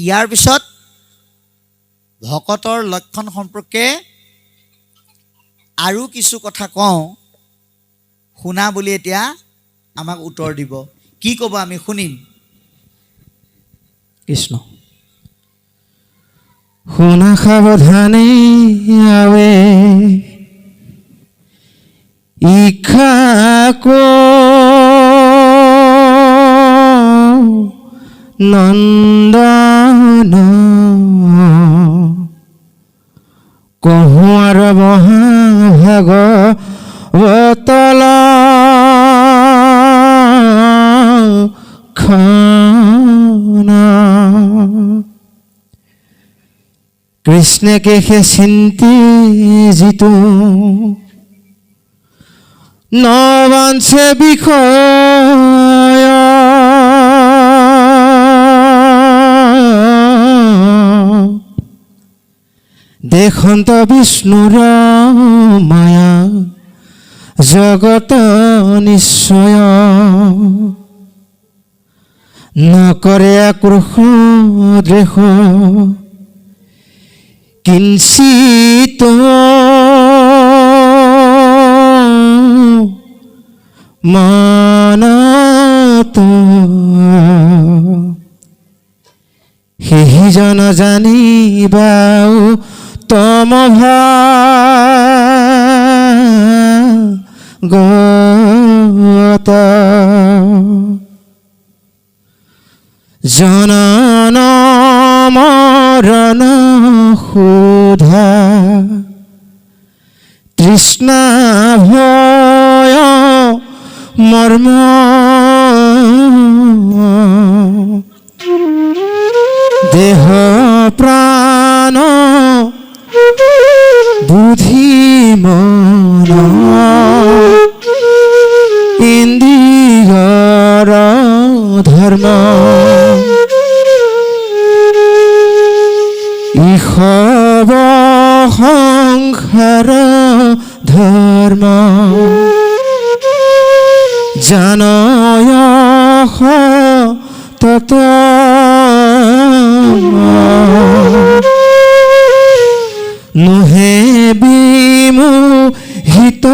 ইয়াৰ পিছত ভকতৰ লক্ষণ সম্পৰ্কে আৰু কিছু কথা কওঁ, শুনা বুলি এতিয়া আমাক উত্তৰ দিব। কি ক'ব আমি শুনিম। কৃষ্ণ। শুনা সাৱধানে আৱে ইক্ষাক নন্দন কহুঁৱাৰ মহাভাগৱতল কৃষ্ণকে সে চিন্তি যিটো নবাঞ্চে বিষয় দেশন্ত বিষ্ণুৰ মায়া জগত নিশ্চয় নকৰে আক্ৰোশ দ্ৰেশ কিঞ্চিত মনত সেহিজন জানিবাও তম ভাগৱত জনন মৰণ সোধা তৃষ্ণা ভয় মৰ্ম দেহ প্ৰাণ বুদ্ধি মন ইন্দ্ৰিয়ৰ ধৰ্ম ইষব সংসাৰ ধৰ্ম জানয় তত নহে বিমোহিত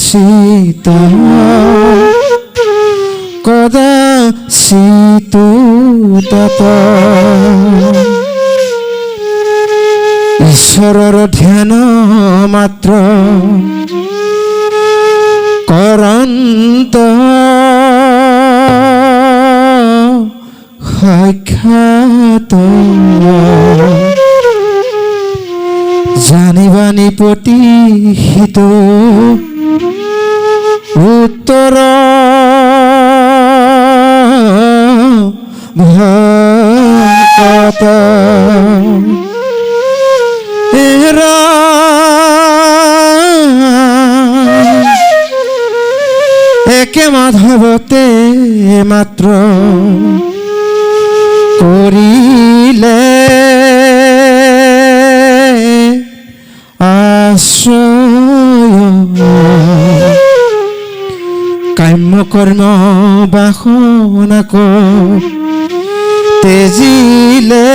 চিত কদাচিত তত ঈশ্বৰৰ ধ্যান মাত্ৰ কৰন্ত সাক্ষাৎ জানিবা নিপতি হিত উত্তৰ ভকত একে মাধৱতে মাত্ৰ কৰিলে আশ্ৰয় কাম্য কৰ্ম বাসনাক তেজিলে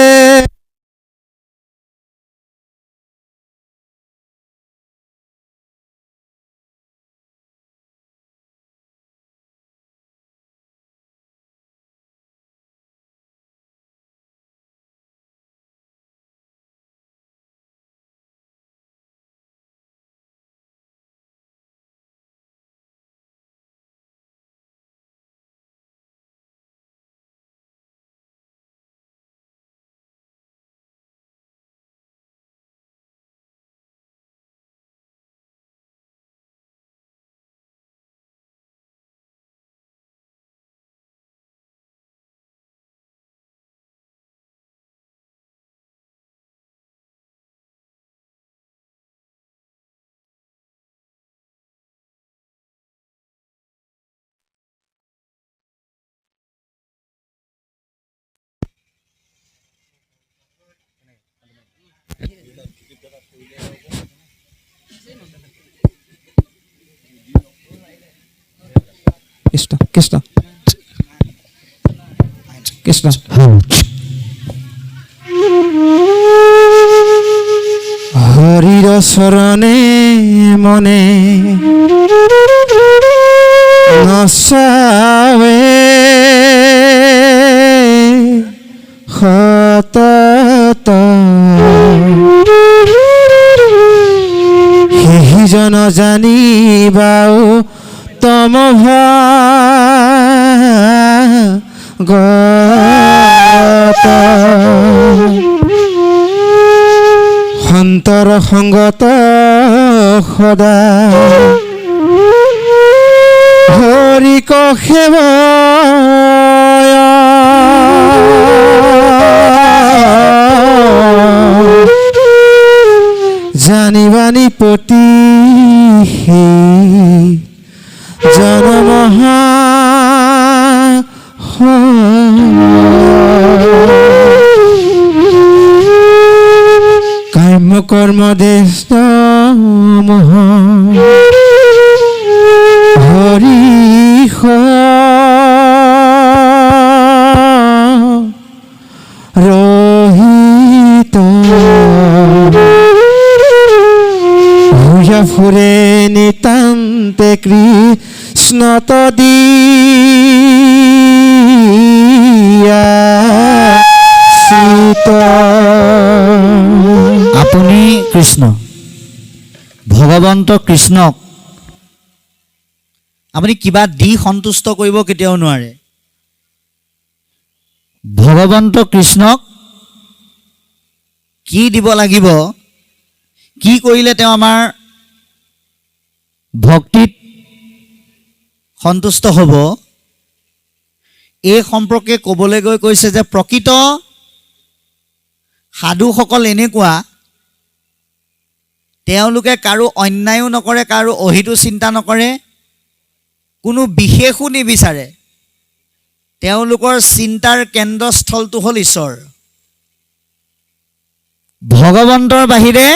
কৃষ্ণ কৃষ্ণ কৃষ্ণ চৰণে মনে নচাৱে সতত সিজন জানিবাও তম গত সন্তৰ সংগত সদা হৰিক সেৱ জানিবানি পতি জনমহা কাম্য কৰ্ম দেশ মহ হৰিষ ৰহিত ভূয়া ফুৰে নিতান্তে কৃষ্ণ তদিয়া চিত আপুনি কৃষ্ণ ভগৱন্ত কৃষ্ণক আপুনি কিবা দি সন্তুষ্ট কৰিব কেতিয়াও নোৱাৰে। ভগৱন্ত কৃষ্ণক কি দিব লাগিব, কি কৰিলে তেওঁ আমাৰ ভক্তিত সন্তুষ্ট হ'ব, এই সম্পৰ্কে ক'বলৈ গৈ কৈছে যে প্ৰকৃত সাধুসকল এনেকুৱা, তেওঁলোকে কাৰো অন্যায়ো নকৰে, কাৰো অহিতো চিন্তা নকৰে, কোনো বিশেষো নিবিচাৰে। তেওঁলোকৰ চিন্তাৰ কেন্দ্ৰস্থলটো হ'ল ঈশ্বৰ। ভগৱন্তৰ বাহিৰে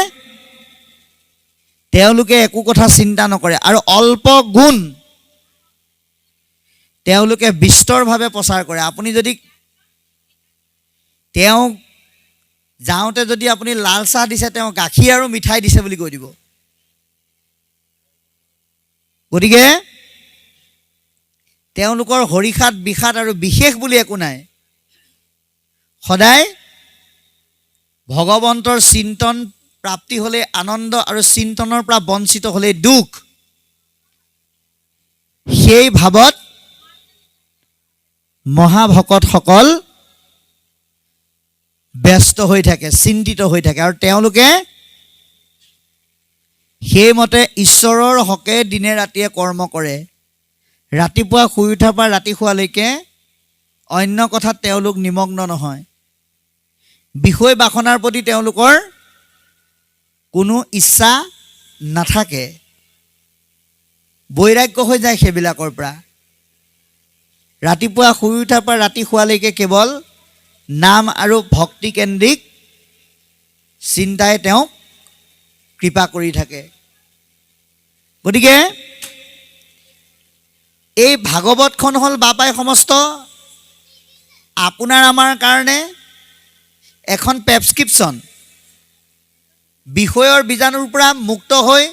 তেওঁলোকে একো কথা চিন্তা নকৰে আৰু অল্প গুণ তেওঁলোকে বিস্তৰভাৱে প্ৰচাৰ কৰে। আপুনি যদি তেওঁক যাওঁতে যদি আপুনি লাল চাহ দিছে, তেওঁ গাখীৰ আৰু মিঠাই দিছে বুলি কৈ দিব। গতিকে তেওঁলোকৰ হৰিষাত বিষাদ আৰু বিশেষ বুলি একো নাই। সদায় ভগৱন্তৰ চিন্তন প্ৰাপ্তি হ'লে আনন্দ আৰু চিন্তনৰ পৰা বঞ্চিত হ'লে দুখ, সেই ভাৱত মহাভকতসকল ব্যস্ত হৈ থাকে, চিন্তিত হৈ থাকে আৰু তেওঁলোকে সেইমতে ঈশ্বৰৰ হকে দিনে ৰাতিয়ে কৰ্ম কৰে। ৰাতিপুৱা শুই উঠাৰ পৰা ৰাতি শুৱালৈকে অন্য কথাত তেওঁলোক নিমগ্ন নহয়। বিষয় বাসনাৰ প্ৰতি তেওঁলোকৰ কোনো ইচ্ছা নাথাকে, বৈৰাগ্য হৈ যায় সেইবিলাকৰ পৰা। ৰাতিপুৱা শুই উঠাৰ পৰা ৰাতি শুৱালৈকে কেৱল নাম আৰু ভক্তিকেন্দ্ৰিক চিন্তাই তেওঁক কৃপা কৰি থাকে। গতিকে এই ভাগৱতখন হ'ল বাপাই সমস্ত আপোনাৰ আমাৰ কাৰণে এখন প্ৰেছক্ৰিপশ্যন। বিষয়ৰ বীজাণুৰ পৰা মুক্ত হৈ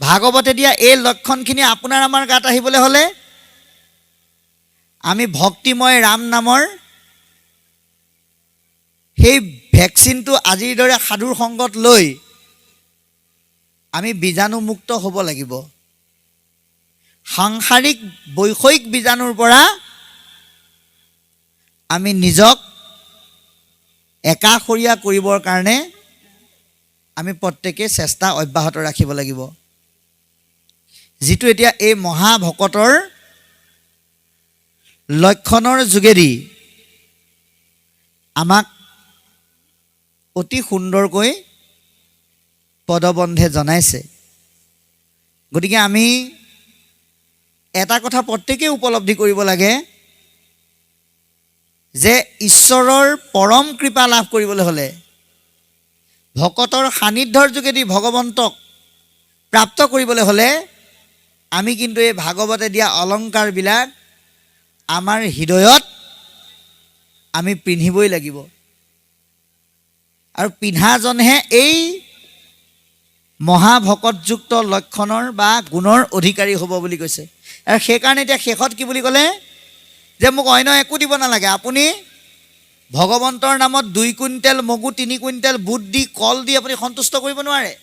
ভাগৱতে দিয়া এই লক্ষণখিনি আপোনাৰ আমাৰ গাত আহিবলৈ হ'লে আমি ভক্তিময় ৰাম নামৰ সেই ভেকচিনটো আজিৰ দৰে সাধুৰ সংগত লৈ আমি বীজাণুমুক্ত হ'ব লাগিব। সাংসাৰিক বৈষয়িক বীজাণুৰ পৰা আমি নিজক একাষৰীয়া কৰিবৰ কাৰণে আমি প্ৰত্যেকে চেষ্টা অব্যাহত ৰাখিব লাগিব। যিটো এতিয়া এই মহাভকতৰ লক্ষণৰ যোগেদি আমাক অতি সুন্দৰকৈ পদবন্ধে জনাইছে। গতিকে আমি এটা কথা প্ৰত্যেকেই উপলব্ধি কৰিব লাগে যে ঈশ্বৰৰ পৰম কৃপা লাভ কৰিবলৈ হ'লে, ভকতৰ সান্নিধ্যৰ যোগেদি ভগৱন্তক প্ৰাপ্ত কৰিবলৈ হ'লে আমি কিন্তু এই ভাগৱতে দিয়া অলংকাৰবিলাক আমাৰ হৃদয়ত আমি পিন্ধিবই লাগিব। আৰু পিন্ধাজনহে এই মহাভকতযুক্ত লক্ষণৰ বা গুণৰ অধিকাৰী হ'ব বুলি কৈছে। আৰু সেইকাৰণে এতিয়া শেষত কি বুলি ক'লে যে মোক অন্য একো দিব নালাগে, আপুনি ভগৱন্তৰ নামত 2 কুইণ্টেল মগু 3 কুইণ্টেল বুট দি কল দি আপুনি সন্তুষ্ট কৰিব নোৱাৰে।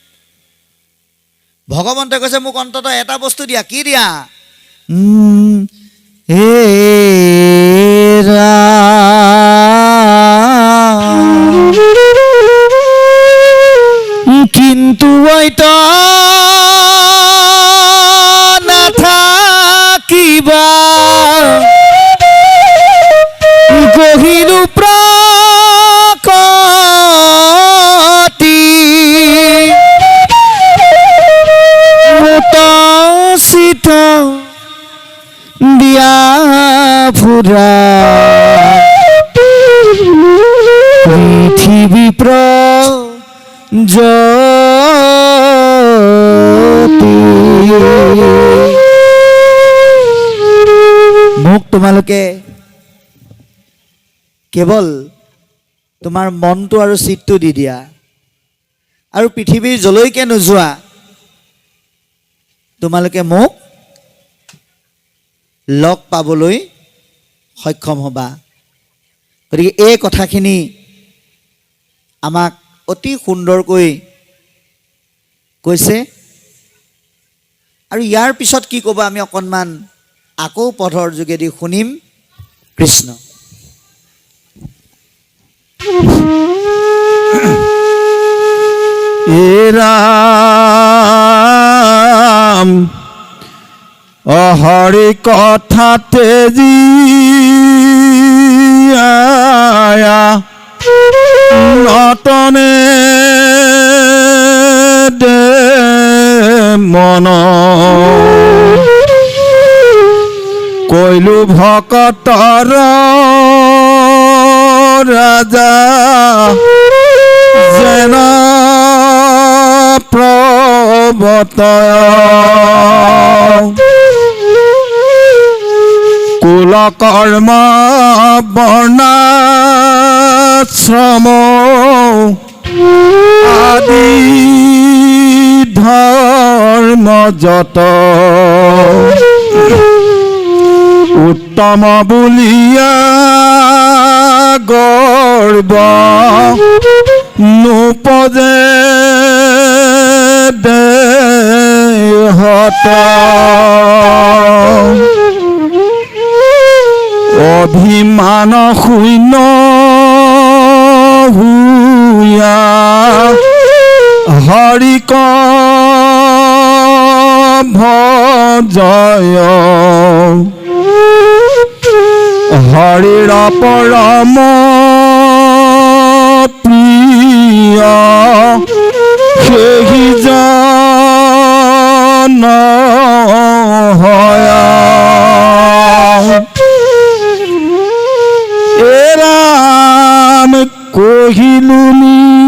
ভগৱন্তই কৈছে মোক অন্ততঃ এটা বস্তু দিয়া। কি দিয়া? হে কিন্তু নাথাকিবা গহিলো প্ৰকতি চিত দিয়া ফুৰা পৃথিৱী মোক তোমালোকে কেৱল তোমাৰ মনটো আৰু চিত্তটো দি দিয়া, আৰু পৃথিৱীৰ যলৈকে নোযোৱা তোমালোকে মোক লগ পাবলৈ সক্ষম হ'বা। গতিকে এই কথাখিনি আমাক অতি সুন্দৰকৈ কৈছে। আৰু ইয়াৰ পিছত কি ক'ব আমি অকণমান আকৌ পদৰ যোগেদি শুনিম। কৃষ্ণ। ৰাম হৰি কথাতে যি আয়া নতনে দে মন কৈলো ভকতৰ ৰাজা যেন প্ৰবতয় কুলকৰ্ম বৰ্ণাশ্ৰম আদি ধৰ্ম যত উত্তম বুলিয়া গৰ্ব নোপজে দেহত অভিমান শূন্য হুয়া হৰিক ভজয় হৰিৰ পৰম প্ৰিয় সেই জন হয়। এৰাম কহিলো নিৰপতি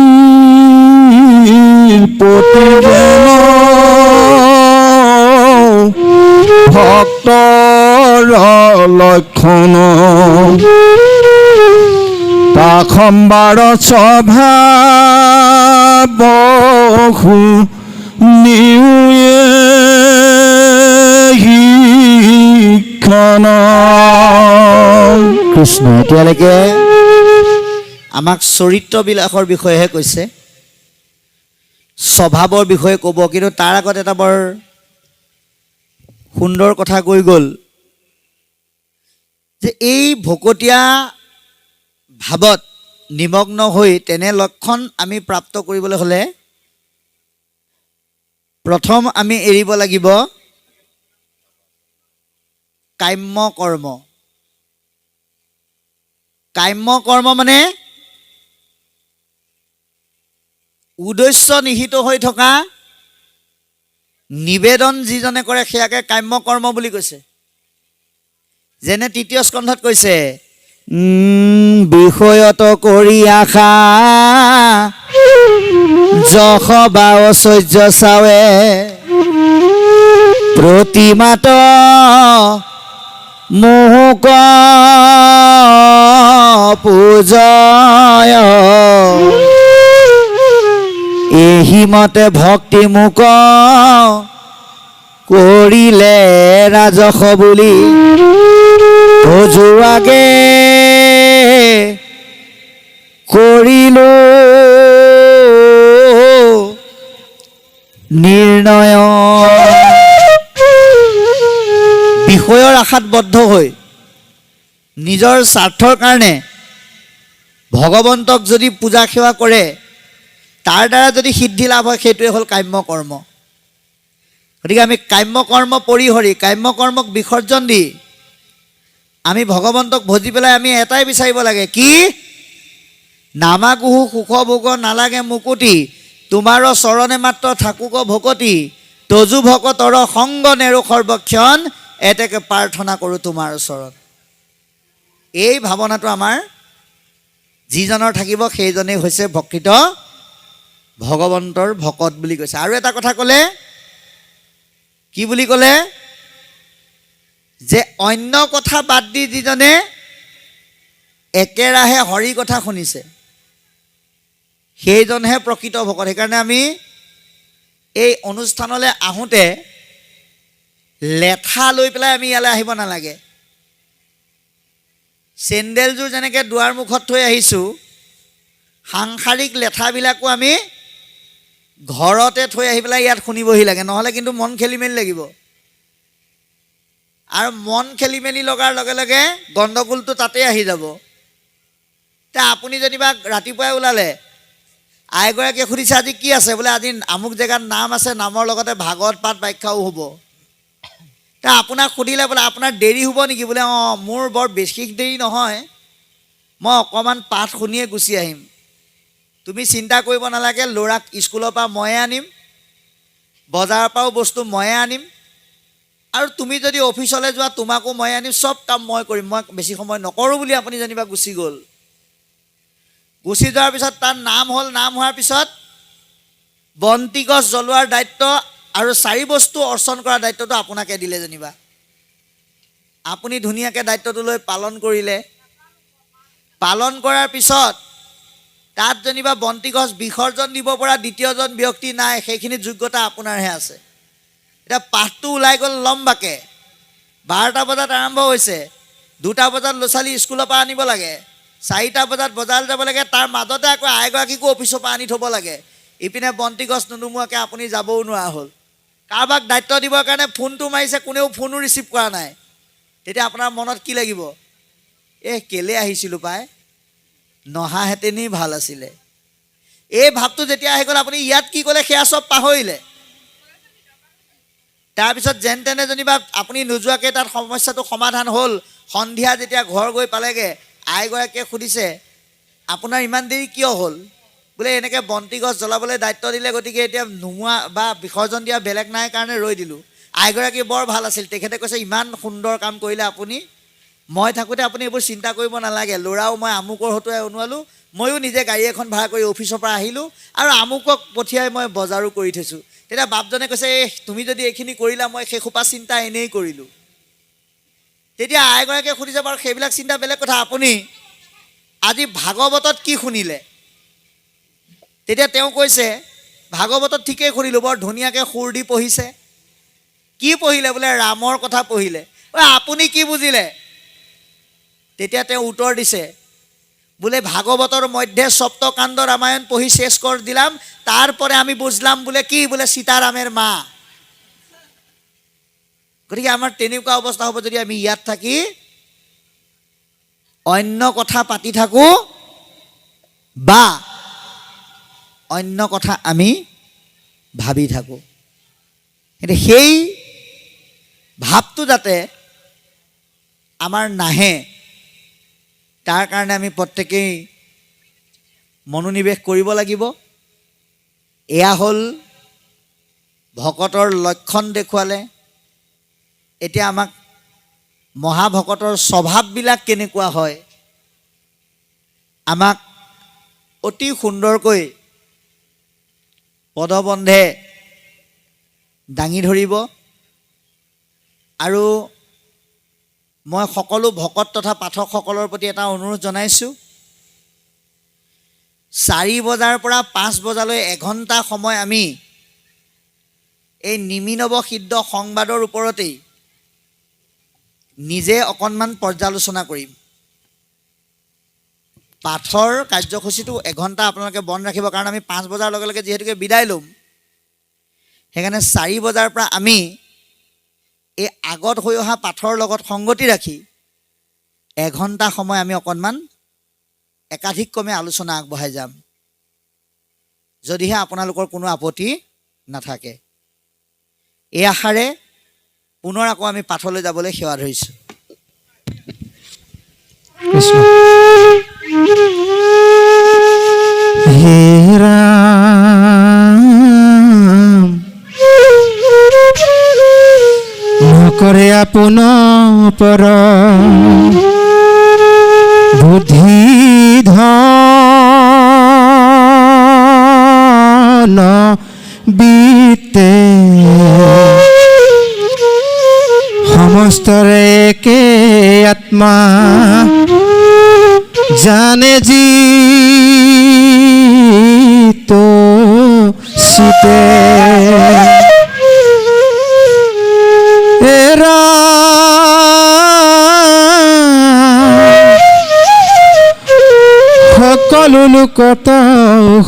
যেন ভক্তৰ লক্ষণ তাখম্বাৰ স্বভাৱ নিউয়ে শিক্ষণ। কৃষ্ণ এতিয়ালৈকে আমাক চৰিত্ৰবিলাকৰ বিষয়েহে কৈছে, স্বভাৱৰ বিষয়ে ক'ব, কিন্তু তাৰ আগত এটা বৰ সুন্দৰ কথা কৈ গ'ল যে এই ভকতীয়া ভাৱত নিমগ্ন হৈ তেনে লক্ষণ আমি প্ৰাপ্ত কৰিবলৈ হ'লে প্ৰথম আমি এৰিব লাগিব কাম্য কৰ্ম। কাম্য কৰ্ম মানে উদ্দেশ্য নিহিত হৈ থকা নিবেদন যিজনে কৰে সেয়াকে কাম্য কৰ্ম বুলি কৈছে। যেনে 3য় স্কন্ধত কৈছে বিষয়ত কৰি আশা যশ বা ঐশ্বৰ্য চাৱে প্ৰতিমাত মোহক পূজয় এহিমতে ভক্তি মোক কৰিলে ৰাজস বুলি খোজোৱাগে কৰিলো নিৰ্ণয়। বিষয়ৰ আশাত বদ্ধ হৈ নিজৰ স্বাৰ্থৰ কাৰণে ভগৱন্তক যদি পূজা সেৱা কৰে, তাৰ দ্বাৰা যদি সিদ্ধি লাভ হয়, সেইটোৱে হ'ল কাম্য কৰ্ম। গতিকে আমি কাম্য কৰ্ম পৰিহৰি কাম্য কৰ্মক বিসৰ্জন দি আমি ভগৱন্তক ভজি পেলাই আমি এটাই বিচাৰিব লাগে, কি? নামাগুহু সুখ ভোগ নালাগে মুকুতি, তোমাৰ চৰণে মাত্ৰ থাকুক ভকতি, তজু ভকতৰ সংগ নেৰো সৰ্বক্ষণ, এতেকে প্ৰাৰ্থনা কৰোঁ তোমাৰ ওচৰত। এই ভাৱনাটো আমাৰ যিজনৰ থাকিব সেইজনেই হৈছে প্ৰকৃত ভগৱন্তৰ ভকত বুলি কৈছে। আৰু এটা কথা ক'লে, কি বুলি ক'লে? যে অন্য কথা বাদ দি যিজনে একেৰাহে হৰি কথা শুনিছে সেইজনহে প্ৰকৃত ভকত। সেইকাৰণে আমি এই অনুষ্ঠানলৈ আহোঁতে লেঠা লৈ পেলাই আমি ইয়ালৈ আহিব নালাগে। চেণ্ডেলযোৰ যেনেকৈ দুৱাৰ মুখত থৈ আহিছোঁ, সাংসাৰিক লেঠাবিলাকো আমি ঘৰতে থৈ আহি পেলাই ইয়াত শুনিবহি লাগে, নহ'লে কিন্তু মন খেলি মেলি লাগিব। আৰু মন খেলি মেলি লগাৰ লগে লগে গণ্ডগোলটো তাতেই আহি যাব। এতিয়া আপুনি যেনিবা ৰাতিপুৱাই ওলালে, আইগৰাকীয়ে সুধিছে আজি কি আছে? বোলে আজি আমুক জেগাত নাম আছে, নামৰ লগতে ভাগৱত পাঠ ব্যাখ্যাও হ'ব। এতিয়া আপোনাক সুধিলে বোলে আপোনাৰ দেৰি হ'ব নেকি? বোলে অঁ, মোৰ বৰ বিশেষ দেৰি নহয়, মই অকণমান পাঠ শুনিয়ে গুচি আহিম। তুমি চিন্তা কৰিব নালাগে, ল'ৰাক স্কুলৰ পৰা ময়ে আনিম, বজাৰৰ পৰাও বস্তু ময়ে আনিম, আৰু তুমি যদি অফিচলৈ যোৱা তোমাকো ময়ে আনিম, চব কাম মই কৰিম, মই বেছি সময় নকৰোঁ বুলি আপুনি যেনিবা গুচি গ'ল। গুচি যোৱাৰ পিছত তাৰ নাম হ'ল, নাম হোৱাৰ পিছত বন্তি গছ জ্বলোৱাৰ দায়িত্ব আৰু 4 বস্তু অৰ্চন কৰাৰ দায়িত্বটো আপোনাকে দিলে যেনিবা। আপুনি ধুনীয়াকৈ দায়িত্বটো লৈ পালন কৰিলে। পালন কৰাৰ পিছত তাত যেনিবা বন্তি গছ বিসৰ্জন দিব পৰা দ্বিতীয়জন ব্যক্তি নাই, সেইখিনি যোগ্যতা আপোনাৰহে আছে। এতিয়া পাঠটো ওলাই গ'ল লম্বাকে, 12টা বজাত আৰম্ভ হৈছে, 2টা বজাত ল'ৰা ছোৱালী স্কুলৰ পৰা আনিব লাগে, 4টা বজাত বজাৰলৈ যাব লাগে, তাৰ মাজতে আকৌ আইগৰাকীকো অফিচৰ পৰা আনি থ'ব লাগে। ইপিনে বন্তি গছ নুনুমুৱাকৈ আপুনি যাবও নোৱাৰা হ'ল। কাৰোবাক দায়িত্ব দিবৰ কাৰণে ফোনটো মাৰিছে, কোনেও ফোনো ৰিচিভ কৰা নাই। তেতিয়া আপোনাৰ মনত কি লাগিব? কেলে আহিছিলোঁ পাই, নহাহেঁতেনেই ভাল আছিলে। এই ভাৱটো যেতিয়া আহি গ'ল, আপুনি ইয়াত কি ক'লে সেয়া চব পাহৰিলে। তাৰপিছত যেন তেনে যেনিবা আপুনি নোযোৱাকৈ তাত সমস্যাটো সমাধান হ'ল। সন্ধিয়া যেতিয়া ঘৰ গৈ পালেগৈ, আইগৰাকীয়ে সুধিছে আপোনাৰ ইমান দেৰি কিয় হ'ল? বোলে এনেকৈ বন্তি গছ জ্বলাবলৈ দায়িত্ব দিলে, গতিকে এতিয়া নুমুৱা বা বিসৰ্জন দিয়া বেলেগ নাই কাৰণে ৰৈ দিলোঁ। আইগৰাকী বৰ ভাল আছিল, তেখেতে কৈছে ইমান সুন্দৰ কাম কৰিলে আপুনি, মই থাকোঁতে আপুনি এইবোৰ চিন্তা কৰিব নালাগে, ল'ৰাও মই আমুকৰ হতুৱাই অনোৱালোঁ, ময়ো নিজে গাড়ী এখন ভাড়া কৰি অফিচৰ পৰা আহিলোঁ, আৰু আমুকক পঠিয়াই মই বজাৰো কৰি থৈছোঁ। তেতিয়া বাপজনে কৈছে, তুমি যদি এইখিনি কৰিলা, মই সেইসোপা চিন্তা এনেই কৰিলোঁ। তেতিয়া আইগৰাকীয়ে সুধিছে, বাৰু সেইবিলাক চিন্তা বেলেগ কথা, আপুনি আজি ভাগৱতত কি শুনিলে? তেতিয়া তেওঁ কৈছে, ভাগৱতত ঠিকেই শুনিলোঁ, বৰ ধুনীয়াকৈ সুৰ দি পঢ়িছে। কি পঢ়িলে? বোলে ৰামৰ কথা পঢ়িলে। আপুনি কি বুজিলে? তেতিয়া তেওঁ উত্তৰ দিছে, বোলে ভাগৱতৰ মধ্যে সপ্তকাণ্ড ৰামায়ণ পঢ়ি শেষ কৰি দিলাম, তাৰপৰে আমি বুঝলাম বোলে কি, বোলে সীতাৰামেৰ মা। গতিকে আমাৰ তেনেকুৱা অৱস্থা হ'ব যদি আমি ইয়াত থাকি অন্য কথা পাতি থাকোঁ বা অন্য কথা আমি ভাবি থাকোঁ। কিন্তু সেই ভাৱটো যাতে আমাৰ নাহে, তাৰ কাৰণে আমি প্ৰত্যেকেই মনোনিৱেশ কৰিব লাগিব। এয়া হ'ল ভকতৰ লক্ষণ দেখুৱালে। এতিয়া আমাক মহাভকতৰ স্বভাৱবিলাক কেনেকুৱা হয় আমাক অতি সুন্দৰকৈ পদবন্ধে দাঙি ধৰিব। আৰু মই সকলো ভকত তথা পাঠকসকলৰ প্ৰতি এটা অনুৰোধ জনাইছোঁ, 4 বজাৰ পৰা 5 বজালৈ এঘণ্টা সময় আমি এই নিমিনৱসিদ্ধ সংবাদৰ ওপৰতেই নিজে অকণমান পৰ্যালোচনা কৰিম। পাঠৰ কাৰ্যসূচীটো এঘণ্টা আপোনালোকে বন্ধ ৰাখিব, কাৰণ আমি 5 বজাৰ লগে লগে যিহেতুকে বিদায় ল'ম, সেইকাৰণে 4 বজাৰ পৰা আমি এই আগত হৈ অহা পাঠৰ লগত সংগতি ৰাখি এঘণ্টা সময় আমি অকণমান একাধিকক্ৰমে আলোচনা আগবঢ়াই যাম, যদিহে আপোনালোকৰ কোনো আপত্তি নাথাকে। এই আশাৰে পুনৰ আকৌ আমি পাঠলৈ যাবলৈ সেৱা ধৰিছোঁ। হে ৰাম নকৰে আপোন পৰ বুদ্ধি ধন বিতে সমস্তৰে একে আত্মা জানে যি তো চিতে এৰা সকলো লোকত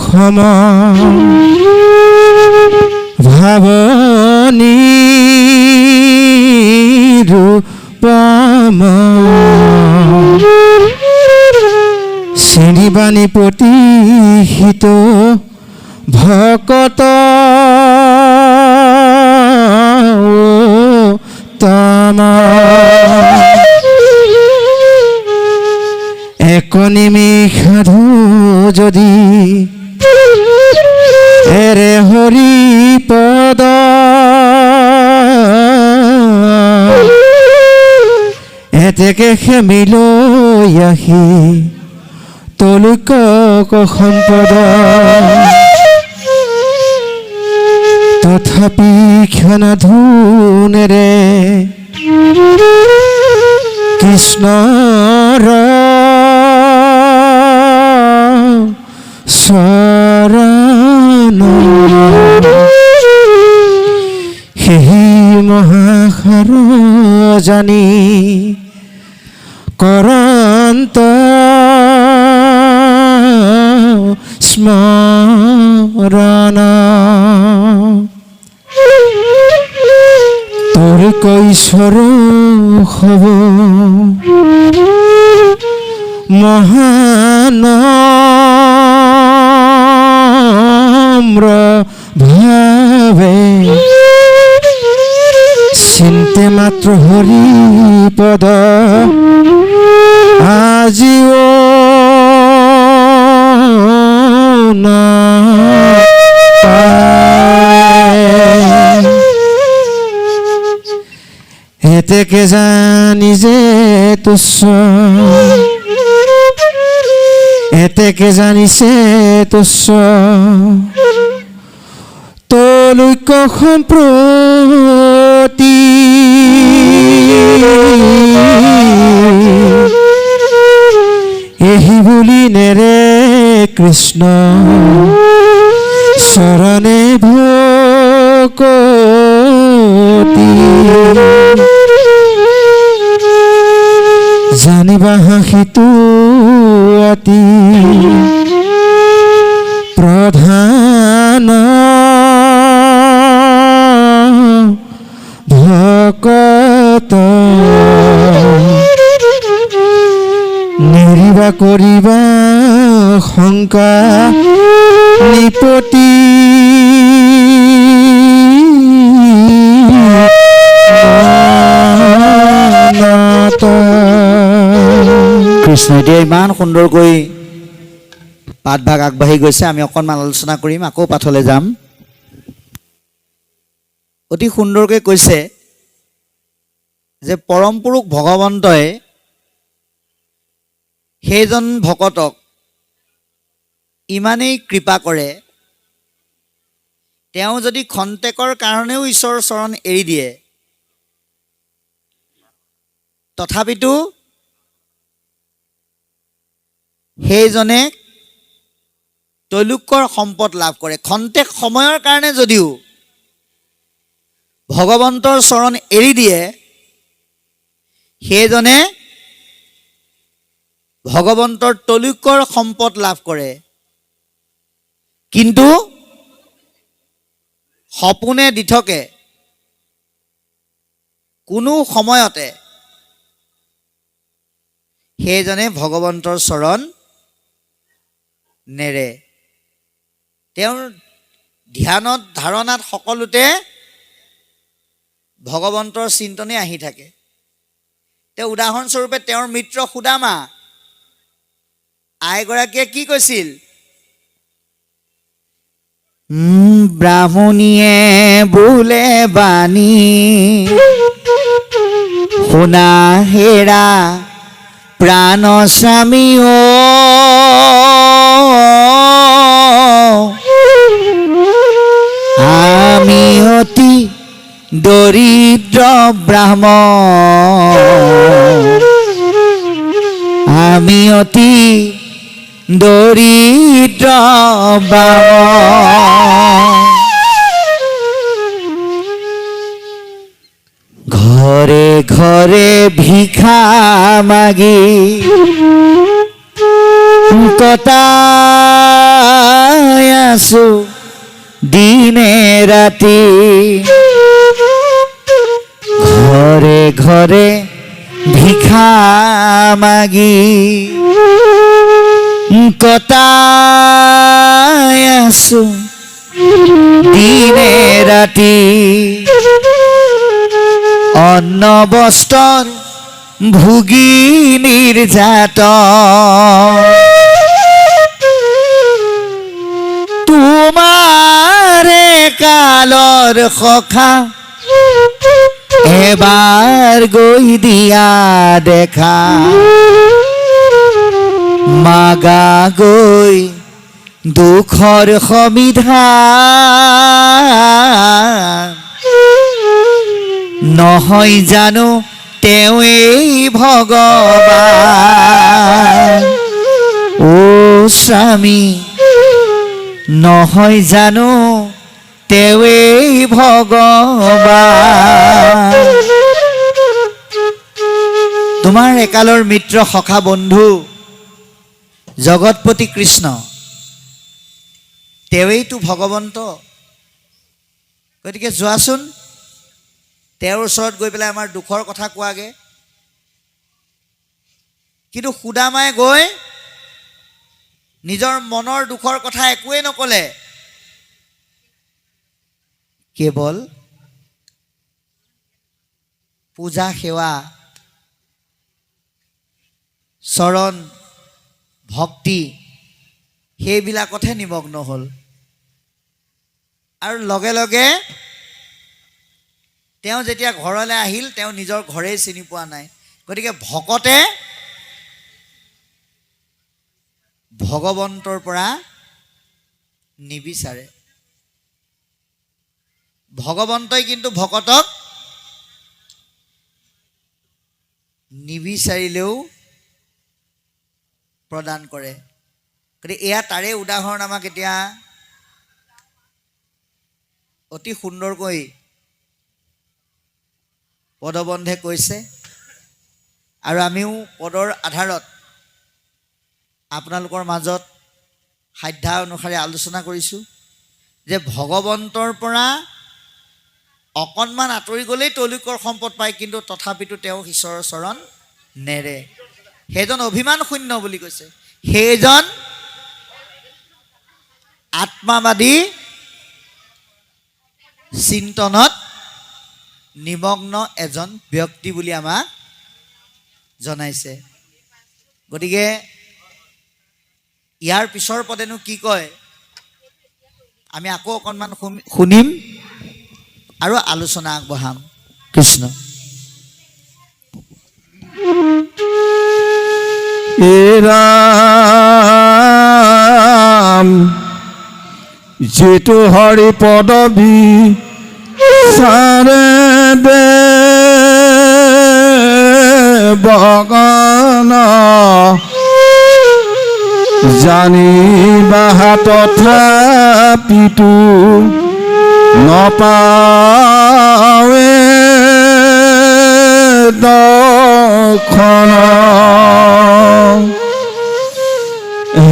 সম ভাৱনী ৰূপম চিৰিবাণী প্ৰতিহিত ভকত তম এক নিমিষ সাধু যদি এৰে হৰি পদ এতেকে সেমিলৈ আহি তলুক সম্পদ তথাপি ক্ষণধূনেৰে কৃষ্ণৰ শৰণ সেই মহাসাৰ জানি কৰন্ত স্মৰণ তোৰ কৈশোৰ হব মহানম্ৰ ভাৱে চিন্তে মাত্ৰ হৰি পদ আজিও না এতেকে জানি যে তুচ্ছ এতেকে জানিছে তুচ্ছ তলৈক সম্প্ৰতি এহি বুলি নেৰে কৃষ্ণ শৰণে ভকতি জানিবা হাঁহিটো অতি প্ৰধান ভকত নিৰিবা কৰিবা শংকা নিপতি কৃষ্ণ এতিয়া ইমান সুন্দৰকৈ পাঠভাগ আগবাঢ়ি গৈছে, আমি অকণমান আলোচনা কৰিম, আকৌ পাঠলৈ যাম। অতি সুন্দৰকৈ কৈছে যে পৰম পুৰুষ ভগৱন্তই সেইজন ভকতক ইমানেই কৃপা কৰে, তেওঁ যদি খন্তেকৰ কাৰণেও ঈশ্বৰৰ চৰণ এৰি দিয়ে, তথাপিতো সেইজনে তৈলুকৰ সম্পদ লাভ কৰে। খন্তেক সময়ৰ কাৰণে যদিও ভগৱন্তৰ চৰণ এৰি দিয়ে, সেইজনে ভগৱন্তৰ তৈলুকৰ সম্পদ লাভ কৰে। কিন্তু সপোনে দিঠকে কোনো সময়তে সেইজনে ভগৱন্তৰ চৰণ নেৰে। তেওঁৰ ধ্যানত ধাৰণাত সকলোতে ভগৱন্তৰ চিন্তনে আহি থাকে। তেওঁ উদাহৰণস্বৰূপে তেওঁৰ মিত্ৰ সুদামা আইগৰাকীয়ে কি কৈছিল? ব্ৰাহ্মণীয়ে বোলে বাণী শুনা হেৰা প্ৰাণ স্বামী আমি অতি দৰিদ্ৰ ব্ৰাহ্মণ, আমি অতি দৰিদ্ৰ ব্ৰাহ্মণ। ঘৰে ঘৰে ভিক্ষা মাগি কটাই আছো দিনে ৰাতি। ঘৰে ঘৰে ভিক্ষা মাগি কটাই আছো দিনে ৰাতি। অন্ন বস্ত্ৰৰ ভুগি নিৰ্যাতন, তোমাৰে কালৰ সখা এবাৰ গৈ দিয়া দেখা। মাগা গৈ দুখৰ সমিধান, নহয় জানো তেওঁৱেই ভগৱান। ও স্বামী, নহয় জানো তেওঁৱেই ভগৱান। তোমাৰ একালৰ মিত্ৰ সখা বন্ধু জগতপতি কৃষ্ণ, তেওঁৱেইতো ভগৱন্ত। গতিকে যোৱাচোন তেওঁৰ ওচৰত গৈ পেলাই আমাৰ দুখৰ কথা কোৱাগে। কিন্তু সুদামাই গৈ নিজৰ মনৰ দুখৰ কথা একোৱেই নকলে। কেৱল পূজা সেৱা, চৰণ ভক্তি, সেইবিলাকতহে নিমগ্ন হ'ল। আৰু লগে লগে তেওঁ যেতিয়া ঘৰলৈ আহিল, তেওঁ নিজৰ ঘৰেই চিনি পোৱা নাই। গতিকে ভকতে ভগৱন্তৰ পৰা নিবিচাৰে, ভগৱন্তই কিন্তু ভকতক নিবিচাৰিলেও প্ৰদান কৰে। গতিকে এয়া তাৰে উদাহৰণ আমাক এতিয়া অতি সুন্দৰকৈ পদবন্ধে কৈছে। আৰু আমিও পদৰ আধাৰত আপোনালোকৰ মাজত সাধ্য অনুসাৰে আলোচনা কৰিছোঁ যে ভগৱন্তৰ পৰা অকণমান আঁতৰি গ'লেই তৈলুকৰ সম্পদ পায়, কিন্তু তথাপিতো তেওঁ ঈশ্বৰৰ চৰণ নেৰে। সেইজন অভিমান শূন্য বুলি কৈছে। সেইজন আত্মাবাদী চিন্তনত নিমগ্ন এজন ব্যক্তি বুলি আমাক জনাইছে। গতিকে ইয়াৰ পিছৰ পদেনো কি কয় আমি আকৌ অকণমান শুনিম আৰু আলোচনা আগবঢ়াম। কৃষ্ণ। ৰাম যিটো হৰি পদবী চাৰে দে বগন জানিবা তথাপিতো নপাৱে দৰ্শন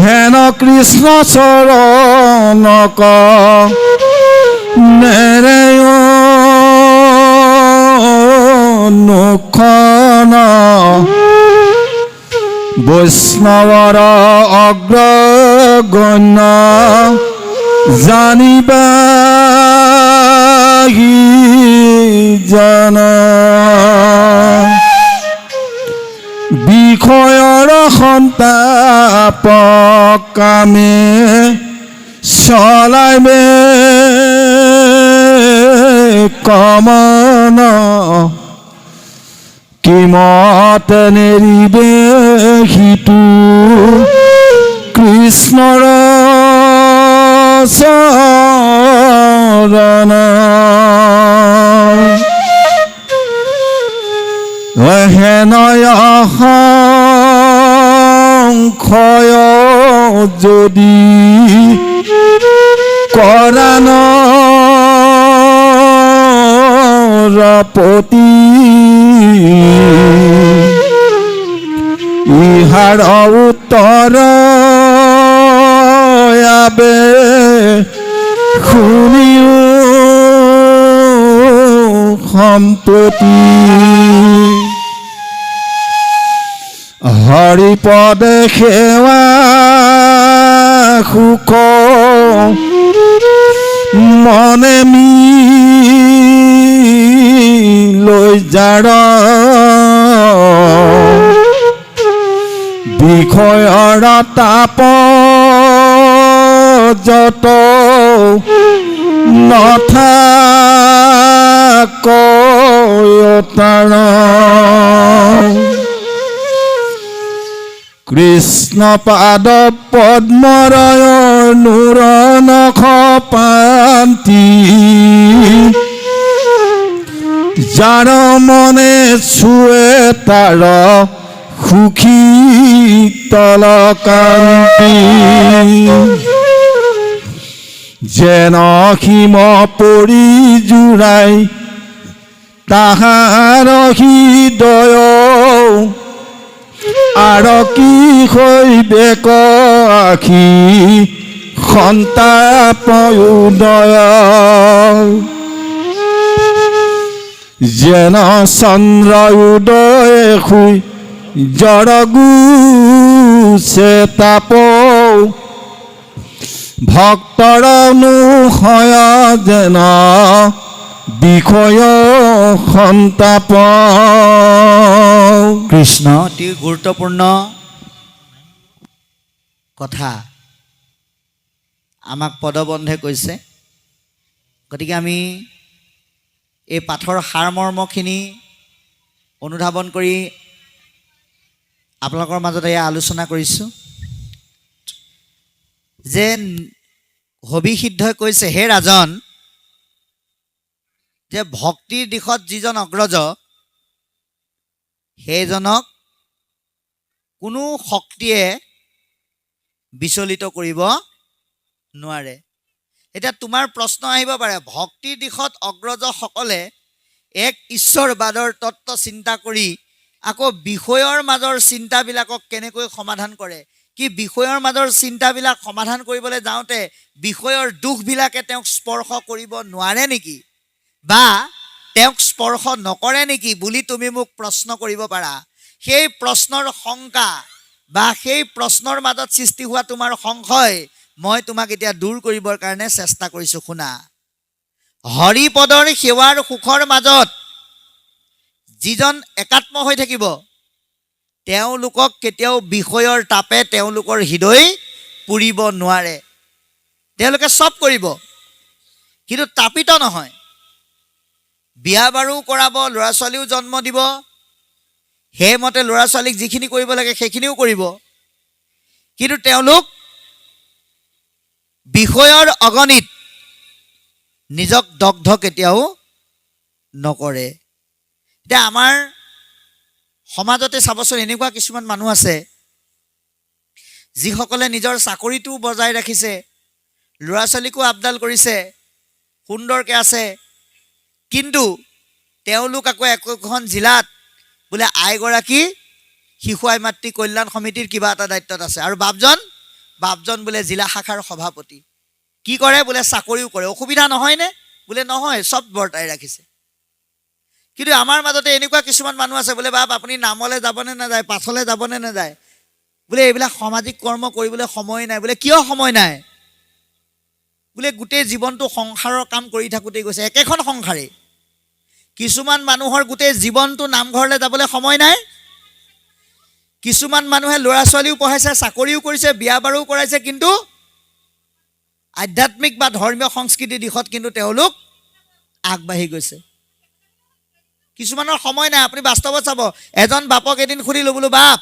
হেন কৃষ্ণ চৰণক নেৰেয় নুখন বৈষ্ণৱৰ অগ্ৰগণ্য জানিবা জন বিষয়ৰ সন্তাপ কামে চলাইবে কমন কিমত নেৰিবে সিটো কৃষ্ণৰ চৰণ হেনয় সংশয় যদি কৰান ৰপতি ইহাৰ উত্তৰ আবে শুনিও সম্প্ৰতি হৰিপদে সেৱা সুখ মনে লৈ যাৰ বিষয়ৰ তাপ যত নথাকয়তাৰ কৃষ্ণ পাদ পদ্মৰয় নূৰ নখ পান্তি যাৰ মনে চুৱে তাৰ সুখী তল কান্তি যেন হিম পৰি জোৰাই তাহাৰ হৃদয় আৰকি হৈবেক আখি সন্তাপ উদয় যেন চন্দ্ৰ উদয় শুই জৰগুছে তাপ ভক্তৰ অনুসয় যেন বিষয় সন্তাপ কৃষ্ণ অতি গুৰুত্বপূৰ্ণ কথা আমাক পদবন্ধে কৈছে। গতিকে আমি এই পাঠৰ সাৰমৰ্মখিনি অনুধাৱন কৰি আপোনালোকৰ মাজত এয়া আলোচনা কৰিছোঁ যে হবিষিদ্ধই কৈছে, হে ৰাজন, যে ভক্তিৰ দিশত যিজন অগ্ৰজ সেইজনক কোনো শক্তিয়ে বিচলিত কৰিব নোৱাৰে। এতিয়া তোমাৰ প্ৰশ্ন আহিব পাৰে, ভক্তিৰ দিশত অগ্ৰজসকলে এক ঈশ্বৰবাদৰ তত্ত্ব চিন্তা কৰি আকৌ বিষয়ৰ মাজৰ চিন্তাবিলাকক কেনেকৈ সমাধান কৰে? কি বিষয়ৰ মাজৰ চিন্তাবিলাক সমাধান কৰিবলৈ যাওঁতে বিষয়ৰ দুখবিলাকে তেওঁক স্পৰ্শ কৰিব নোৱাৰে নেকি, বা তেওঁক স্পৰ্শ নকৰে নেকি বুলি তুমি মোক প্ৰশ্ন কৰিব পাৰা। সেই প্ৰশ্নৰ শংকা বা সেই প্ৰশ্নৰ মাজত সৃষ্টি হোৱা তোমাৰ সংশয় মই তোমাক এতিয়া দূৰ কৰিবৰ কাৰণে চেষ্টা কৰিছোঁ। শুনা, হৰিপদৰ সেৱাৰ সুখৰ মাজত যিজন একাত্ম হৈ থাকিব তেওঁলোকক কেতিয়াও বিষয়ৰ তাপে তেওঁলোকৰ হৃদয় পুৰিব নোৱাৰে। তেওঁলোকে চব কৰিব কিন্তু তাপিত নহয়। বিয়া বাৰু কৰাব, ল'ৰা ছোৱালীও জন্ম দিব, সেইমতে ল'ৰা ছোৱালীক যিখিনি কৰিব লাগে সেইখিনিও কৰিব, কিন্তু তেওঁলোক বিষয়ৰ অগণিত নিজক দগ্ধ কেতিয়াও নকৰে। এতিয়া আমাৰ সমাজতে চাবচোন এনেকুৱা কিছুমান মানুহ আছে যিসকলে নিজৰ চাকৰিটো বজাই ৰাখিছে, ল'ৰা ছোৱালীকো আপডাল কৰিছে, সুন্দৰকৈ আছে, কিন্তু তেওঁলোক আকৌ একোখন জিলাত বোলে আইগৰাকী শিশু আই মাতৃ কল্যাণ সমিতিৰ কিবা এটা দায়িত্বত আছে, আৰু বাপজন বোলে জিলা শাখাৰ সভাপতি। কি কৰে বোলে? চাকৰিও কৰে। অসুবিধা নহয়নে? বোলে নহয়, চব বৰ্তাই ৰাখিছে। কিন্তু আমাৰ মাজতে এনেকুৱা কিছুমান মানুহ আছে, বোলে বাপ আপুনি নামলৈ যাবনে নাযায়, পাছলৈ যাবনে নাযায়, বোলে এইবিলাক সামাজিক কৰ্ম কৰিবলৈ সময় নাই। বোলে কিয় সময় নাই? বোলে গোটেই জীৱনটো সংসাৰৰ কাম কৰি থাকোঁতেই গৈছে, একেখন সংসাৰেই। কিছুমান মানুহৰ গোটেই জীৱনটো নামঘৰলৈ যাবলৈ সময় নাই। কিছুমান মানুহে ল'ৰা ছোৱালীও পঢ়াইছে, চাকৰিও কৰিছে, বিয়া বাৰুও কৰাইছে, কিন্তু আধ্যাত্মিক বা ধৰ্মীয় সংস্কৃতিৰ দিশত কিন্তু তেওঁলোক আগবাঢ়ি গৈছে। কিছুমানৰ সময় নাই। আপুনি বাস্তৱত চাব, এজন বাপক এদিন সুধিলোঁ, বোলো বাপ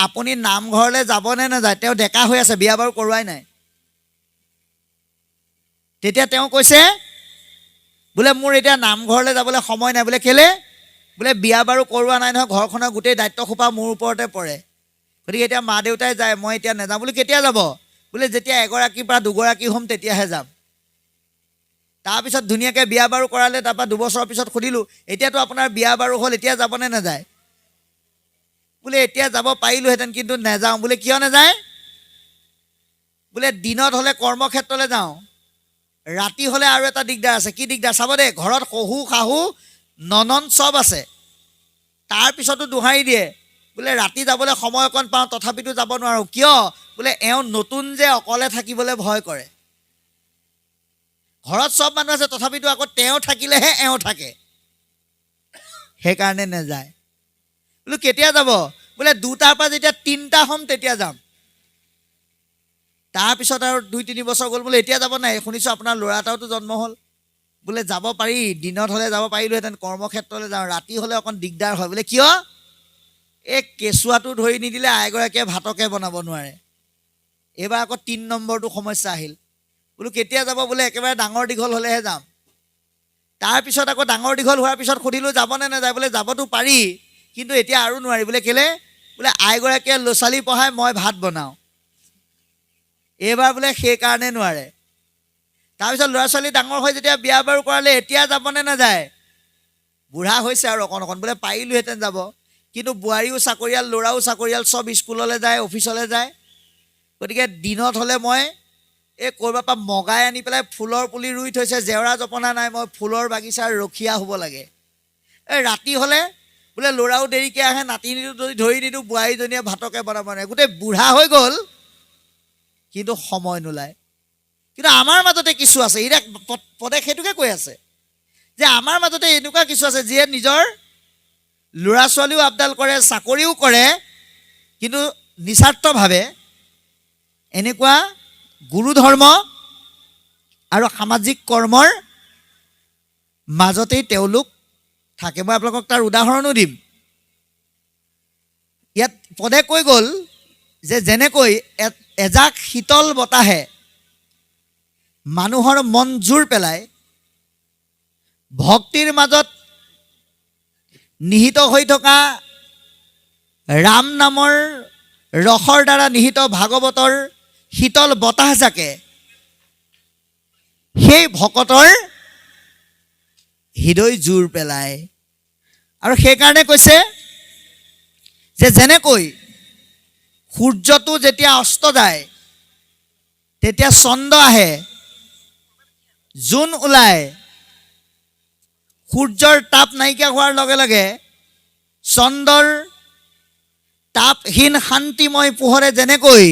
আপুনি নামঘৰলৈ যাবনে নাযায়? তেওঁ ডেকা হৈ আছে, বিয়া বাৰু কৰোৱাই নাই। তেতিয়া তেওঁ কৈছে, বোলে মোৰ এতিয়া নামঘৰলৈ যাবলৈ সময় নাই। বোলে কেলে? বোলে বিয়া বাৰু কৰোৱা নাই নহয়, ঘৰখনৰ গোটেই দায়িত্বসোপা মোৰ ওপৰতে পৰে, গতিকে এতিয়া মা দেউতাই যায়, মই এতিয়া নাযাওঁ। বোলে কেতিয়া যাব? বোলে যেতিয়া এগৰাকীৰ পৰা দুগৰাকী হ'ম তেতিয়াহে যাম। তাৰপিছত ধুনীয়াকৈ বিয়া বাৰু কৰালে। তাৰপৰা 2 বছৰৰ পিছত সুধিলোঁ, এতিয়াতো আপোনাৰ বিয়া বাৰু হ'ল, এতিয়া যাবনে নাযায়? বোলে এতিয়া যাব পাৰিলোহেঁতেন, কিন্তু নাযাওঁ। বোলে কিয় নাযায়? বোলে দিনত হ'লে কৰ্মক্ষেত্ৰলৈ যাওঁ, ৰাতি হ'লে আৰু এটা দিগদাৰ আছে। কি দিগদাৰ? চাব দেই, ঘৰত শহু শাহু ননন চব আছে, তাৰপিছতো দোহাৰি দিয়ে, বোলে ৰাতি যাবলৈ সময় অকণ পাওঁ, তথাপিতো যাব নোৱাৰোঁ। কিয়? বোলে এওঁ নতুন যে, অকলে থাকিবলৈ ভয় কৰে। ঘৰত চব মানুহ আছে, তথাপিতো আকৌ তেওঁ থাকিলেহে এওঁ থাকে, সেইকাৰণে নাযায়। বোলো কেতিয়া যাব? বোলে 2টাৰ পৰা যেতিয়া 3টা হ'ম তেতিয়া যাম। তাৰপিছত আৰু 2-3 বছৰ গ'ল। বোলে এতিয়া যাব নাই? শুনিছোঁ আপোনাৰ ল'ৰা এটাওতো জন্ম হ'ল। বোলে যাব পাৰি, দিনত হ'লে যাব পাৰিলোহেঁতেন, কৰ্মক্ষেত্ৰলৈ যাওঁ, ৰাতি হ'লে অকণ দিগদাৰ হয়। বোলে কিয়? এই কেঁচুৱাটো ধৰি নিদিলে আইগৰাকীয়ে ভাতকে বনাব নোৱাৰে। এইবাৰ আকৌ 3 নম্বৰটো সমস্যা আহিল। বোলো কেতিয়া যাব? বোলে একেবাৰে ডাঙৰ দীঘল হ'লেহে যাম। তাৰপিছত আকৌ ডাঙৰ দীঘল হোৱাৰ পিছত সুধিলোঁ যাবনে নাযায়? বোলে যাবতো পাৰি, কিন্তু এতিয়া আৰু নোৱাৰি। বোলে কেলে? বোলে আইগৰাকীয়ে ল'ৰা ছোৱালী পঢ়াই, মই ভাত বনাওঁ। এইবাৰ বোলে সেইকাৰণে নোৱাৰে। তাৰপিছত ল'ৰা ছোৱালী ডাঙৰ হৈ যেতিয়া বিয়া বাৰু কৰালে, এতিয়া যাবনে নাযায়? বুঢ়া হৈছে আৰু অকণ অকণ। বোলে পাৰিলোহেঁতেন যাব, কিন্তু বোৱাৰীও চাকৰিয়াল, ল'ৰাও চাকৰিয়াল, চব স্কুললৈ যায়, অফিচলৈ যায়। গতিকে দিনত হ'লে মই ক'ৰবাৰ পৰা মগাই আনি পেলাই ফুলৰ পুলি ৰুই থৈছে, জেওৰা জপনা নাই, মই ফুলৰ বাগিচাৰ ৰখীয়া হ'ব লাগে। ৰাতি হ'লে বোলে ল'ৰাও দেৰিকৈ আহে, নাতিনীটো যদি ধৰি নিদিওঁ, বোৱাৰীজনীয়ে ভাতকে বনাব নোৱাৰে। গোটেই বুঢ়া হৈ গ'ল, কিন্তু সময় নোলায়। কিন্তু আমাৰ মাজতে কিছু আছে, এতিয়া পদে সেইটোকে কৈ আছে যে আমাৰ মাজতে এনেকুৱা কিছু আছে, যিয়ে নিজৰ ল'ৰা ছোৱালীও আপডাল কৰে, চাকৰিও কৰে, কিন্তু নিস্বাৰ্থভাৱে এনেকুৱা গুৰু ধৰ্ম আৰু সামাজিক কৰ্মৰ মাজতেই তেওঁলোক থাকে। মই আপোনালোকক তাৰ উদাহৰণো দিম। ইয়াত পদে কৈ গ'ল যে যেনেকৈ এজাক শীতল বতাহে মানুহৰ মন জোৰ পেলাই, ভক্তিৰ মাজত নিহিত হৈ থকা ৰাম নামৰ ৰসৰ দ্বাৰা নিহিত ভাগৱতৰ শীতল বতাহজাকে সেই ভকতৰ হৃদয় জোৰ পেলায়। আৰু সেইকাৰণে কৈছে যে যেনেকৈ সূৰ্যটো যেতিয়া অস্ত যায়, তেতিয়া চন্দ্ৰ আহে, জোন ওলায়, সূৰ্যৰ তাপ নাইকিয়া হোৱাৰ লগে লগে চন্দ্ৰৰ তাপহীন শান্তিময় পোহৰে যেনেকৈ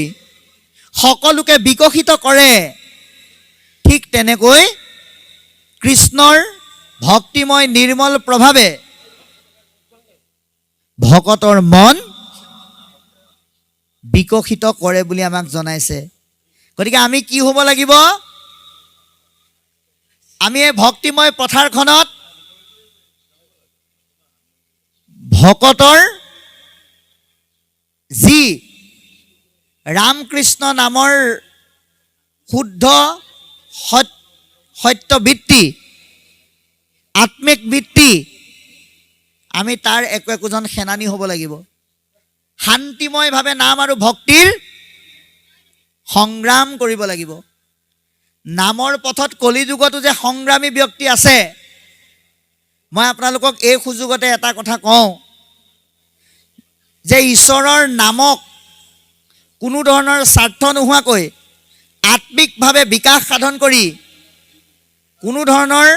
সকলোকে বিকশিত কৰে, ঠিক তেনেকৈ কৃষ্ণৰ ভক্তিময় নিৰ্মল প্ৰভাৱে ভকতৰ মন বিকশিত কৰে বুলি আমাক জনাইছে। গতিকে আমি কি হ'ব লাগিব? আমি এই ভক্তিময় পথাৰখনত ভকতৰ যি ৰামকৃষ্ণ নামৰ শুদ্ধ সত্যবৃত্তি, আত্মিক বৃত্তি, আমি তাৰ একোজন সেনানী হ'ব লাগিব। শান্তিময়ভাৱে নাম আৰু ভক্তিৰ সংগ্ৰাম কৰিব লাগিব। নামৰ পথত কলিযুগতো যে সংগ্ৰামী ব্যক্তি আছে, মই আপোনালোকক এই সুযোগতে এটা কথা কওঁ যে ঈশ্বৰৰ নামক কোনো ধৰণৰ স্বাৰ্থ নোহোৱাকৈ আত্মিকভাৱে বিকাশ সাধন কৰি কোনো ধৰণৰ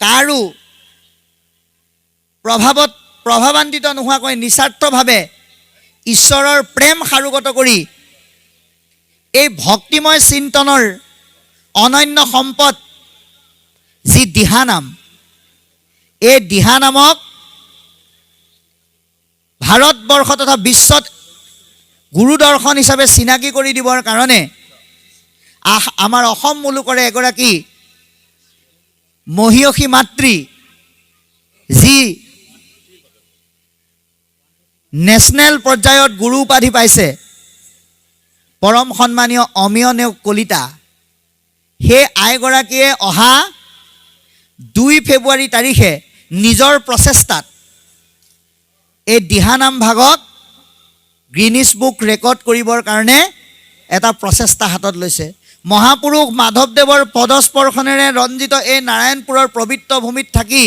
কাৰো প্ৰভাৱান্বিত নোহোৱাকৈ নিস্বাৰ্থভাৱে ঈশ্বৰৰ প্ৰেম সাৰোগত কৰি এই ভক্তিময় চিন্তনৰ অনন্য সম্পদ যি দিহানাম, এই দিহানামক ভাৰতবৰ্ষ তথা বিশ্বত গুৰু দৰ্শন হিচাপে চিনাকি কৰি দিবৰ কাৰণে আমাৰ অসম মুলুকৰে এগৰাকী মহিয়সী মাতৃ যি নেশ্যনেল পৰ্যায়ত গুৰু উপাধি পাইছে, পৰম সন্মানীয় অমিয় নেওগ কলিতা, সেই আইগৰাকীয়ে অহা 2 ফেব্ৰুৱাৰী তাৰিখে নিজৰ প্ৰচেষ্টাত এই দিহানাম ভাগক গ্ৰীনিছ বুক ৰেকৰ্ড কৰিবৰ কাৰণে এটা প্ৰচেষ্টা হাতত লৈছে। মহাপুৰুষ মাধৱদেৱৰ পদস্পৰ্শনেৰে ৰঞ্জিত এই নাৰায়ণপুৰৰ পবিত্ৰ ভূমিত থাকি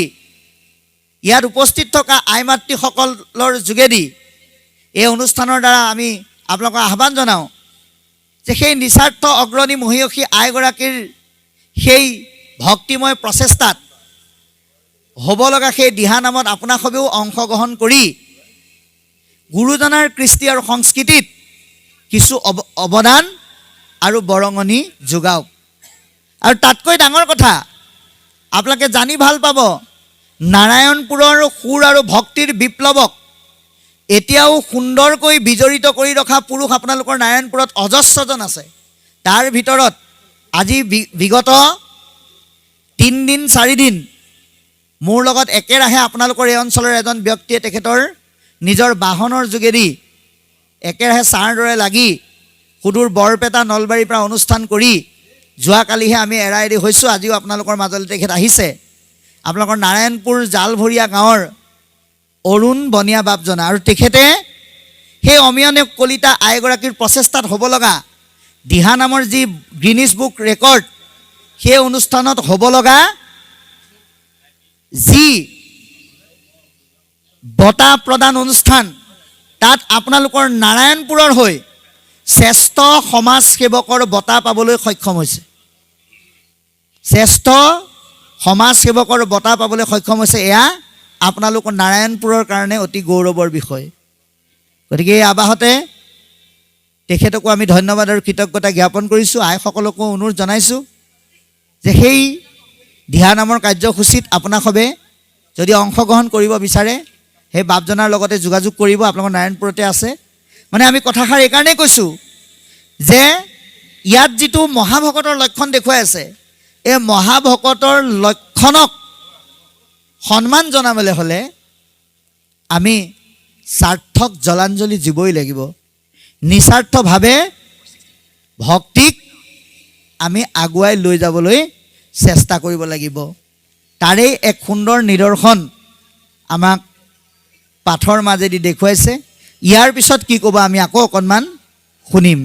ইয়াত উপস্থিত থকা আই মাতৃসকলৰ যোগেদি এই অনুষ্ঠানৰ দ্বাৰা আমি আপোনালোকক আহ্বান জনাওঁ যে সেই নিস্বাৰ্থ অগ্ৰণী মহিয়সী আইগৰাকীৰ সেই ভক্তিময় প্ৰচেষ্টাত হ'ব লগা সেই দিহানামত আপোনাসবেও অংশগ্ৰহণ কৰি গুৰুজনাৰ কৃষ্টি আৰু সংস্কৃতিত কিছু অৱদান আৰু বৰঙণি যোগাওক। আৰু তাতকৈ ডাঙৰ কথা আপোনালোকে জানি ভাল পাব, নাৰায়ণপুৰৰ সুৰ আৰু ভক্তিৰ বিপ্লৱক এতিয়াও সুন্দৰকৈ বিজড়িত কৰি ৰখা পুৰুষ আপোনালোকৰ নাৰায়ণপুৰত অজস্ৰজন আছে। তাৰ ভিতৰত আজি বিগত 3 দিন 4 দিন মোৰ লগত একেৰাহে আপোনালোকৰ এই অঞ্চলৰ এজন ব্যক্তিয়ে তেখেতৰ নিজৰ বাহনৰ যোগেদি একেৰাহে ছাৰ দৰে লাগি সুদূৰ বৰপেটা নলবাৰীৰ পৰা অনুষ্ঠান কৰি যোৱাকালিহে আমি এৰাই দি হৈছোঁ। আজিও আপোনালোকৰ মাজলৈ তেখেত আহিছে। আপোনালোকৰ নাৰায়ণপুৰ জালভৰীয়া গাঁৱৰ অৰুণ বনিয়া বাপজনা, আৰু তেখেতে সেই অমিয় নেওগ কলিতা আইগৰাকীৰ প্ৰচেষ্টাত হ'ব লগা দিহানামৰ যি গ্ৰীনিছ বুক ৰেকৰ্ড, সেই অনুষ্ঠানত হ'ব লগা যি বঁটা প্ৰদান অনুষ্ঠান, তাত আপোনালোকৰ নাৰায়ণপুৰৰ হৈ শ্ৰেষ্ঠ সমাজ সেৱকৰ বঁটা পাবলৈ সক্ষম হৈছে। শ্ৰেষ্ঠ সমাজ সেৱকৰ বঁটা পাবলৈ সক্ষম হৈছে। এয়া আপোনালোকৰ নাৰায়ণপুৰৰ কাৰণে অতি গৌৰৱৰ বিষয়। গতিকে এই আৱাহতে তেখেতকো আমি ধন্যবাদ আৰু কৃতজ্ঞতা জ্ঞাপন কৰিছোঁ। আইসকলকো অনুৰোধ জনাইছোঁ যে সেই দিহানামৰ কাৰ্যসূচীত আপোনাসবে যদি অংশগ্ৰহণ কৰিব বিচাৰে সেই বাপজনাৰ লগতে যোগাযোগ কৰিব। আপোনালোকৰ নাৰায়ণপুৰতে আছে। মানে আমি কথাষাৰ এইকাৰণেই কৈছোঁ যে ইয়াত যিটো মহাভকতৰ লক্ষণ দেখুৱাই আছে, এই মহাভকতৰ লক্ষণক সন্মান জনাবলৈ হ'লে আমি স্বাৰ্থক জলাঞ্জলি দিবই লাগিব। নিস্বাৰ্থভাৱে ভক্তিক আমি আগুৱাই লৈ যাবলৈ চেষ্টা কৰিব লাগিব। তাৰেই এক সুন্দৰ নিদৰ্শন আমাক পাঠৰ মাজেদি দেখুৱাইছে। ইয়াৰ পিছত কি ক'ব আমি আকৌ অকণমান শুনিম।